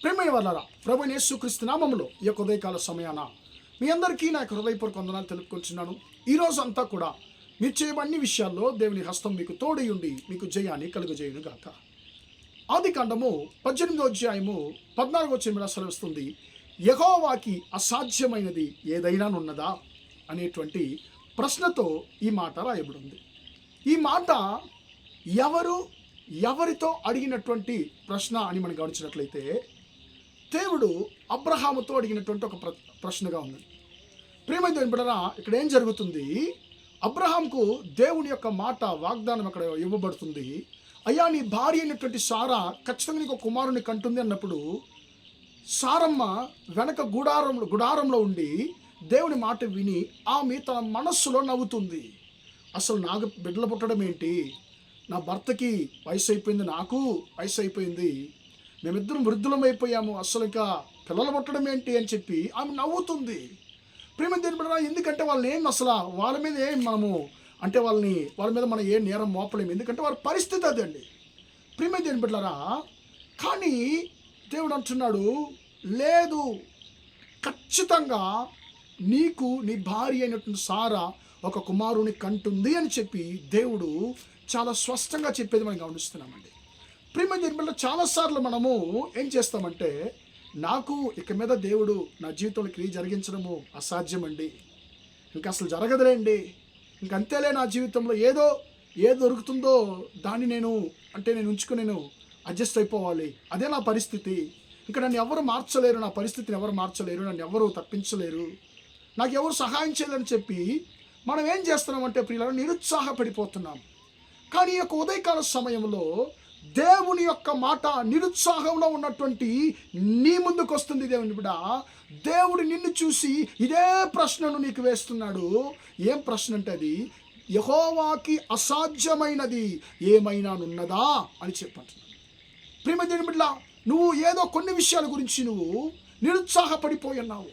ప్రేమైన వాళ్ళారా, ప్రభువైన యేసుక్రీస్తు నామములో ఈ యొక్క ఉదయకాల సమయాన మీ అందరికీ నా యొక్క హృదయపూర్వక వందనాలు తెలుపుకుంటున్నాను. ఈరోజు అంతా కూడా మీరు చేయబడిన అన్ని విషయాల్లో దేవుని హస్తం మీకు తోడై ఉండి మీకు జయాన్ని కలుగజేయును గాక. ఆది కాండము 18వ అధ్యాయము 14వ వచనం సెలవిస్తుంది, యెహోవాకి అసాధ్యమైనది ఏదైనా ఉన్నదా అనేటువంటి ప్రశ్నతో ఈ మాట రాయబడింది. ఈ మాట ఎవరితో అడిగినటువంటి ప్రశ్న అని మనం గమనించినట్లయితే దేవుడు అబ్రహాముతో అడిగినటువంటి ఒక ప్రశ్నగా ఉంది. ప్రియమైన దేవుని బిడ్డలారా, ఇక్కడ ఏం జరుగుతుంది? అబ్రహాంకు దేవుని యొక్క మాట వాగ్దానం అక్కడ ఇవ్వబడుతుంది. అయ్యా, నీ భార్య అయినటువంటి సారా ఖచ్చితంగా నీకు కుమారుని కంటుంది అన్నప్పుడు సారమ్మ వెనక గుడారంలో ఉండి దేవుని మాట విని ఆమె తన మనస్సులో నవ్వుతుంది. అసలు నాకు బిడ్డలు పుట్టడం ఏంటి? నా భర్తకి వయసు అయిపోయింది, నాకు వయసు అయిపోయింది, మేమిద్దరం వృద్ధులం అయిపోయాము, అసలు ఇంకా పిల్లలు పుట్టడం ఏంటి అని చెప్పి ఆమె నవ్వుతుంది. ప్రేమ దేని, ఎందుకంటే వాళ్ళని అసలు వాళ్ళ మీద మనము అంటే వాళ్ళ మీద మనం ఏ నేరం మోపలేము, ఎందుకంటే వారి పరిస్థితి అదండి. ప్రేమ దేని బిడ్డలారా, కానీ దేవుడు అంటున్నాడు, లేదు, ఖచ్చితంగా నీకు నీ భార్య అయినటువంటి సారా ఒక కుమారుని కంటుంది అని చెప్పి దేవుడు చాలా స్పష్టంగా చెప్పేది మనం గమనిస్తున్నామండి. ప్రేమ జన్మలో చాలాసార్లు మనము ఏం చేస్తామంటే, నాకు ఇక మీద దేవుడు నా జీవితంలో క్రియ జరిగించడము అసాధ్యమండి, ఇంకా అసలు జరగదులేండి, ఇంకంతేలే, నా జీవితంలో ఏదో దొరుకుతుందో దాన్ని నేను ఉంచుకుని నేను అడ్జస్ట్ అయిపోవాలి, అదే నా పరిస్థితి, ఇంకా నన్ను ఎవరు మార్చలేరు, నా పరిస్థితిని ఎవరు మార్చలేరు, నన్ను ఎవరు తప్పించలేరు, నాకు ఎవరు సహాయం చేయలేరని చెప్పి మనం ఏం చేస్తున్నామంటే ప్రియులారా, నిరుత్సాహపడిపోతున్నాం. కానీ ఈ యొక్క ఉదయకాల సమయంలో దేవుని యొక్క మాట నిరుత్సాహంలో ఉన్నటువంటి నీ ముందుకు వస్తుంది. దేవుని బిడ్డ, దేవుడు నిన్ను చూసి ఇదే ప్రశ్నను నీకు వేస్తున్నాడు. ఏం ప్రశ్న అంటే అది, యెహోవాకి అసాధ్యమైనది ఏమైనా ఉన్నదా అని చెప్పంటున్నాడు. ప్రేమ దేవుని బిడ్డ, నువ్వు ఏదో కొన్ని విషయాల గురించి నువ్వు నిరుత్సాహపడిపోయి ఉన్నావు,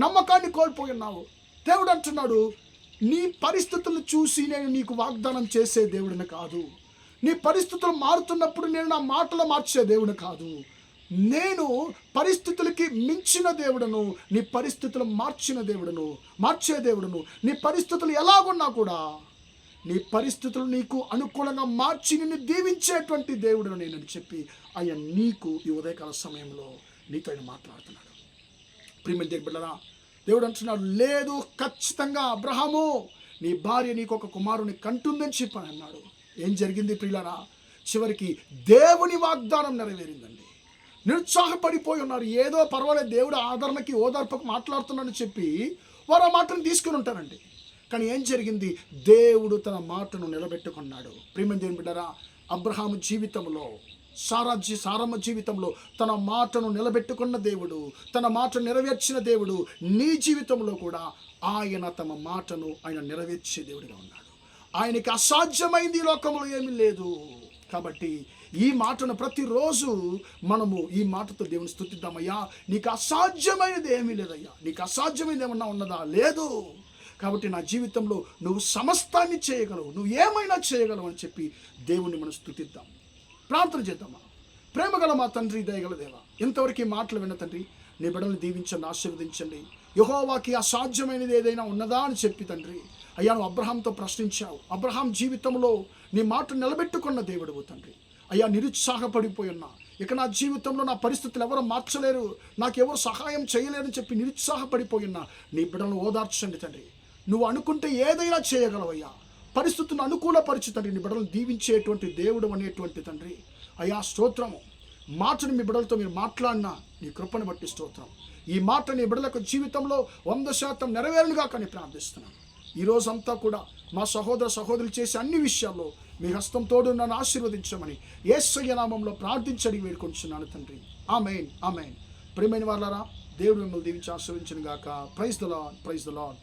నమ్మకాన్ని కోల్పోయి ఉన్నావు. దేవుడు అంటున్నాడు, నీ పరిస్థితులను చూసి నేను నీకు వాగ్దానం చేసే దేవుడిని కాదు, నీ పరిస్థితులు మారుతున్నప్పుడు నేను నా మాటలు మార్చే దేవుడు కాదు, నేను పరిస్థితులకి మించిన దేవుడను, నీ పరిస్థితులు మార్చే దేవుడును, నీ పరిస్థితులు ఎలాగున్నా కూడా నీ పరిస్థితులు నీకు అనుకూలంగా మార్చి నిన్ను దీవించేటువంటి దేవుడును నేనని చెప్పి ఆయన నీకు ఈ ఉదయకాల సమయంలో నీతో ఆయన మాట్లాడుతున్నాడు. ప్రియమైన దేవుని బిడ్డలారా, దేవుడు అంటున్నాడు, లేదు, ఖచ్చితంగా అబ్రహాము నీ భార్య నీకు ఒక కుమారుని కంటుందని చెప్పని అన్నాడు. ఏం జరిగింది ప్రియులారా? చివరికి దేవుని వాగ్దానం నెరవేరిందండి. నిరుత్సాహపడిపోయి ఉన్నారు, ఏదో పర్వాలేదు, దేవుడు ఆదరణకి ఓదార్పుకు మాట్లాడుతున్నాడని చెప్పి వారు ఆ మాటను తీసుకుని ఉంటారండి. కానీ ఏం జరిగింది? దేవుడు తన మాటను నిలబెట్టుకున్నాడు. ప్రియమైన దేవుని బిడ్డలారా, అబ్రహాము జీవితంలో సారమ్మ జీవితంలో తన మాటను నిలబెట్టుకున్న దేవుడు, తన మాట నెరవేర్చిన దేవుడు, నీ జీవితంలో కూడా ఆయన తమ మాటను ఆయన నెరవేర్చే దేవుడిగా ఉన్నాడు. ఆయనకి అసాధ్యమైంది ఈ లోకంలో ఏమీ లేదు. కాబట్టి ఈ మాటను ప్రతిరోజు మనము ఈ మాటతో దేవుని స్తుతిద్దామయ్యా, నీకు అసాధ్యమైనది ఏమీ లేదయ్యా, నీకు అసాధ్యమైనది ఏమన్నా ఉన్నదా? లేదు. కాబట్టి నా జీవితంలో నువ్వు సమస్తాన్ని చేయగలవు, నువ్వు ఏమైనా చేయగలవు అని చెప్పి దేవుణ్ణి మనం స్తుతిద్దాం, ప్రార్థన చేద్దామా. ప్రేమగల మా తండ్రి, దయగల దేవా, ఇంతవరకు ఈ మాటలు విన్న తండ్రి, నీ బిడ్డలను దీవించండి, ఆశీర్వదించండి. యెహోవాకి అసాధ్యమైనది ఏదైనా ఉన్నదా అని చెప్పి తండ్రి, అయ్యా, నువ్వు అబ్రహాంతో ప్రశ్నించావు, అబ్రహాం జీవితంలో నీ మాట నిలబెట్టుకున్న దేవుడువు తండ్రి. అయ్యా, నిరుత్సాహపడిపోయి ఉన్నా, ఇక నా జీవితంలో నా పరిస్థితులు ఎవరు మార్చలేరు, నాకు ఎవరు సహాయం చేయలేరని చెప్పి నిరుత్సాహపడిపోయి ఉన్నా, నీ బిడ్డలను ఓదార్చండి తండ్రి. నువ్వు అనుకుంటే ఏదైనా చేయగలవయ్యా, పరిస్థితులను అనుకూలపరిచి తండ్రి నీ బిడ్డలను దీవించేటువంటి దేవుడు అనేటువంటి తండ్రి. అయ్యా, స్తోత్రము. మాటను మీ బిడ్డలతో మీరు మాట్లాడినా నీ కృపను బట్టి స్తోత్రం. ఈ మాట నీ బిడ్డలకు జీవితంలో 100% నెరవేరునుగా కానీ ప్రార్థిస్తున్నాను. ఈరోజంతా కూడా మా సహోదరులు చేసే అన్ని విషయాల్లో మీ హస్తం తోడు నన్ను ఆశీర్వదించమని యేసయ్య నామములో ప్రార్థించడి వేడుకొంచున్నాను తండ్రి. ఆమేన్, ఆమేన్. ప్రియమైన వారలారా, దేవుడు మిమ్మల్ని దీవించి ఆశీర్వదించును గాక. Praise the Lord, praise the lord.